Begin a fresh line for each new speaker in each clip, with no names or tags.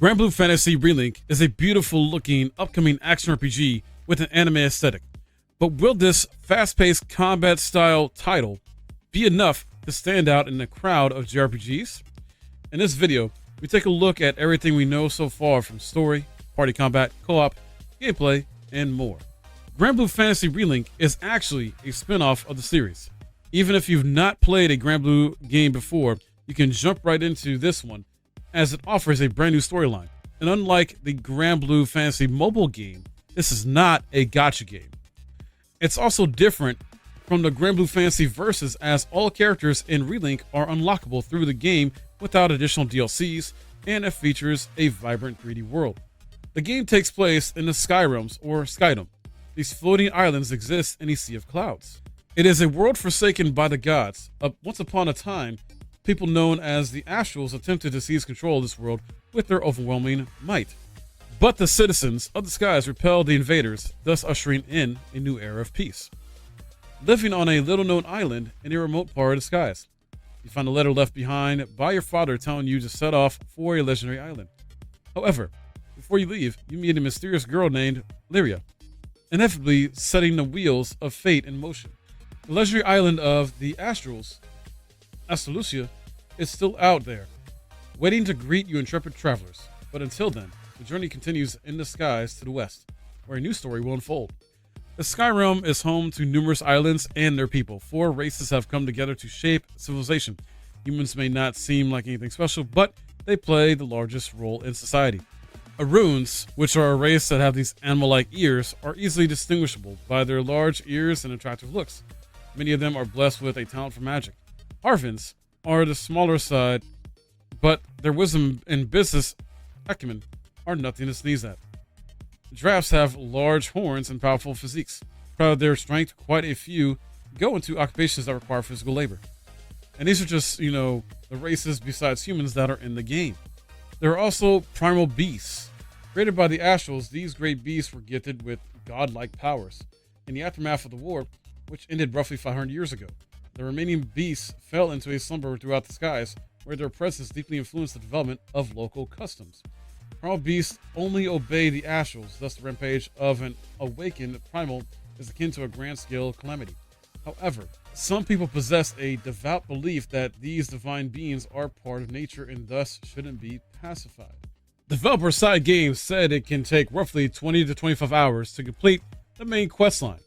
Granblue Fantasy Relink is a beautiful looking upcoming action RPG with an anime aesthetic. But will this fast-paced combat style title be enough to stand out in the crowd of JRPGs? In this video, we take a look at everything we know so far from story, party combat, co-op, gameplay, and more. Granblue Fantasy Relink is actually a spin-off of the series. Even if you've not played a Granblue game before, you can jump right into this one as it offers a brand new storyline. And unlike the Granblue Fantasy mobile game, this is not a gacha game. It's also different from the Granblue Fantasy Versus, as all characters in Relink are unlockable through the game without additional DLCs, and it features a vibrant 3D world. The game takes place in the Sky Realms, or Skydom. These floating islands exist in a sea of clouds. It is a world forsaken by the gods. Once upon a time, people known as the Astrals attempted to seize control of this world with their overwhelming might. But the citizens of the skies repelled the invaders, thus ushering in a new era of peace. Living on a little-known island in a remote part of the skies, you find a letter left behind by your father telling you to set off for a legendary island. However, before you leave, you meet a mysterious girl named Lyria, inevitably setting the wheels of fate in motion. The legendary island of the Astrals, Astalucia, is still out there, waiting to greet you intrepid travelers. But until then, the journey continues in the skies to the west, where a new story will unfold. The Sky Realm is home to numerous islands and their people. 4 races have come together to shape civilization. Humans may not seem like anything special, but they play the largest role in society. Aruns, which are a race that have these animal-like ears, are easily distinguishable by their large ears and attractive looks. Many of them are blessed with a talent for magic. Harvins are the smaller side, but their wisdom and business acumen are nothing to sneeze at. Giraffes have large horns and powerful physiques. Proud of their strength, quite a few go into occupations that require physical labor. And these are just, the races besides humans that are in the game. There are also primal beasts. Created by the Astrals, these great beasts were gifted with godlike powers. In the aftermath of the war, which ended roughly 500 years ago, the remaining beasts fell into a slumber throughout the skies, where their presence deeply influenced the development of local customs. Primal beasts only obey the Astrals, thus the rampage of an awakened primal is akin to a grand-scale calamity. However, some people possess a devout belief that these divine beings are part of nature and thus shouldn't be pacified. Developer Side Games said it can take roughly 20 to 25 hours to complete the main quest line.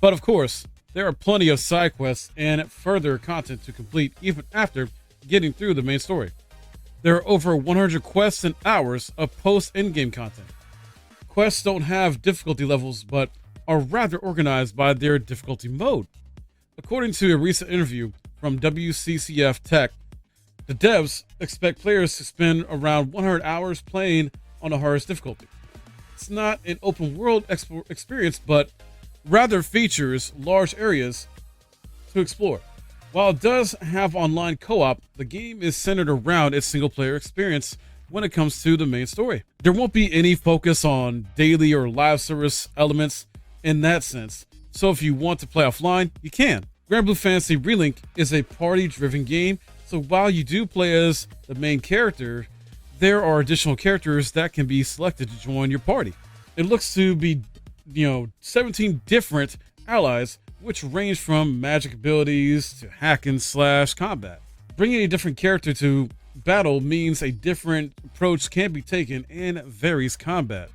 But of course, there are plenty of side quests and further content to complete even after getting through the main story. There are over 100 quests and hours of post-endgame content. Quests don't have difficulty levels, but are rather organized by their difficulty mode. According to a recent interview from WCCF Tech, the devs expect players to spend around 100 hours playing on the hardest difficulty. It's not an open world experience, but rather features large areas to explore. While it does have online co-op, the game is centered around its single-player experience when it comes to the main story. There won't be any focus on daily or live service elements in that sense, so if you want to play offline, you can. Granblue Fantasy Relink is a party-driven game, so while you do play as the main character, there are additional characters that can be selected to join your party. It looks to be 17 different allies, which range from magic abilities to hack and slash combat. Bringing a different character to battle means a different approach can be taken and varies combat.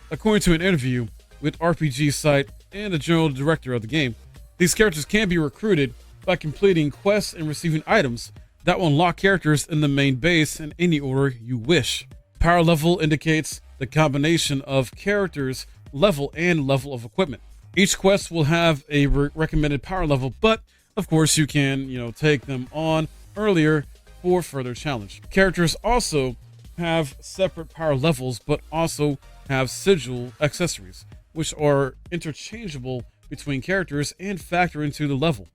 According to an interview with RPG site and the general director of the game, these characters can be recruited by completing quests and receiving items that will unlock characters in the main base in any order you wish. Power level indicates the combination of characters, level, and level of equipment. Each quest will have a recommended power level, but of course you can, take them on earlier for further challenge. Characters also have separate power levels, but also have sigil accessories, which are interchangeable between characters and factor into the level.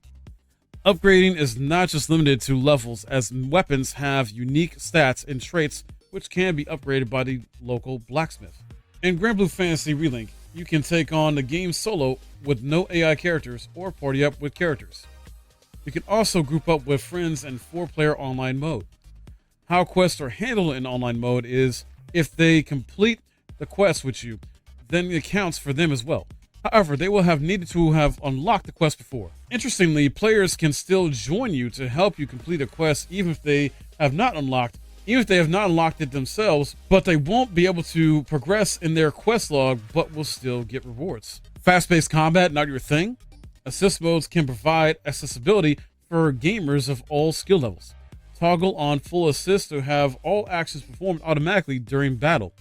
Upgrading is not just limited to levels, as weapons have unique stats and traits which can be upgraded by the local blacksmith. In Granblue Fantasy Relink, you can take on the game solo with no AI characters or party up with characters. You can also group up with friends in 4-player online mode. How quests are handled in online mode is If they complete the quest with you, then it counts for them as well. However, they will have needed to have unlocked the quest before. Interestingly, players can still join you to help you complete a quest even if they have not unlocked it themselves, but they won't be able to progress in their quest log, but will still get rewards. Fast-paced combat, not your thing? Assist modes can provide accessibility for gamers of all skill levels. Toggle on full assist to have all actions performed automatically during battle.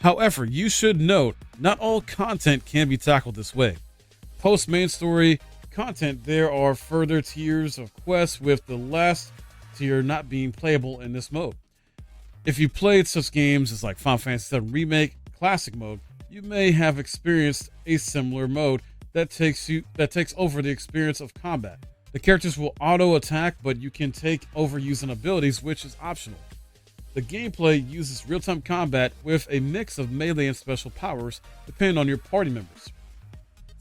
However, you should note, not all content can be tackled this way. Post main story content, there are further tiers of quests, with the last tier not being playable in this mode. If you played such games as like Final Fantasy VII Remake Classic mode, you may have experienced a similar mode that takes over the experience of combat. The characters will auto attack, but you can take over using abilities, which is optional. The gameplay uses real-time combat with a mix of melee and special powers, depending on your party members.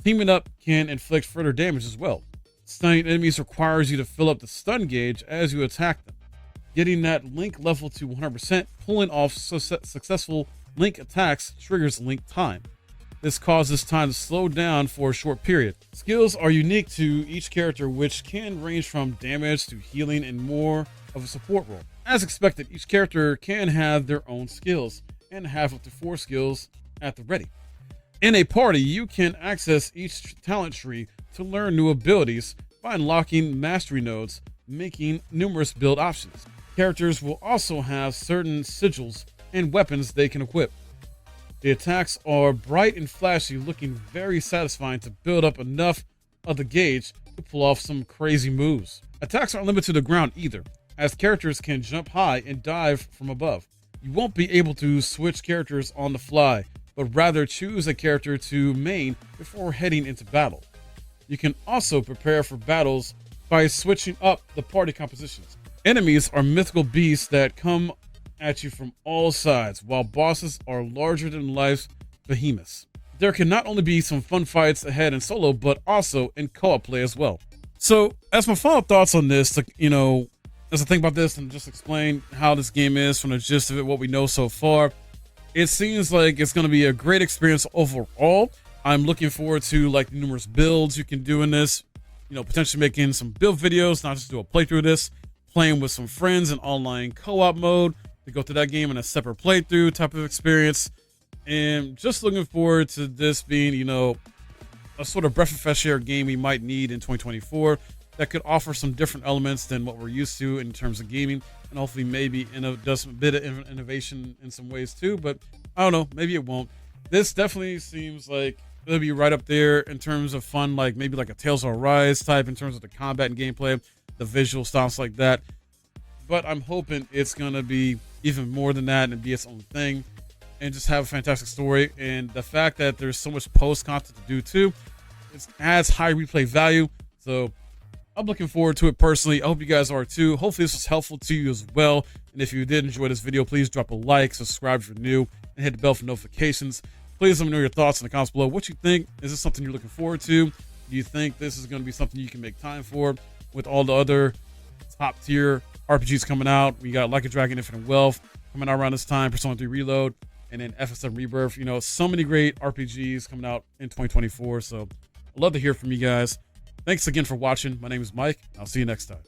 Teaming up can inflict further damage as well. Stunning enemies requires you to fill up the stun gauge as you attack them. Getting that Link level to 100%, pulling off successful Link attacks triggers Link time. This causes time to slow down for a short period. Skills are unique to each character, which can range from damage to healing and more of a support role. As expected, each character can have their own skills and have up to 4 skills at the ready. In a party, you can access each talent tree to learn new abilities by unlocking mastery nodes, making numerous build options. Characters will also have certain sigils and weapons they can equip. The attacks are bright and flashy, looking very satisfying to build up enough of the gauge to pull off some crazy moves. Attacks aren't limited to the ground either, as characters can jump high and dive from above. You won't be able to switch characters on the fly, but rather choose a character to main before heading into battle. You can also prepare for battles by switching up the party compositions. Enemies are mythical beasts that come at you from all sides, while bosses are larger than life behemoths. There can not only be some fun fights ahead in solo, but also in co-op play as well. So, as my final thoughts on this, as I think about this and just explain how this game is from the gist of it, what we know so far, it seems like it's going to be a great experience overall. I'm looking forward to like numerous builds you can do in this, potentially making some build videos, not just do a playthrough of this, playing with some friends in online co-op mode to go through that game in a separate playthrough type of experience. And just looking forward to this being, a sort of breath of fresh air game we might need in 2024 that could offer some different elements than what we're used to in terms of gaming, and hopefully maybe does a bit of innovation in some ways too, but I don't know, maybe it won't. This definitely seems like it'll be right up there in terms of fun, like maybe like a Tales of Arise type in terms of the combat and gameplay, the visual styles like that. But I'm hoping it's gonna be even more than that and be its own thing and just have a fantastic story. And the fact that there's so much post content to do too, it adds high replay value. So I'm looking forward to it personally. I hope you guys are too. Hopefully this was helpful to you as well. And if you did enjoy this video, please drop a like, subscribe if you're new, and hit the bell for notifications. Please let me know your thoughts in the comments below. What you think? Is this something you're looking forward to? Do you think this is going to be something you can make time for with all the other top tier RPGs coming out? We got Like a Dragon Infinite Wealth coming out around this time, Persona 3 Reload, and then FF7 Rebirth. So many great RPGs coming out in 2024. So I'd love to hear from you guys. Thanks again for watching. My name is Mike. I'll see you next time.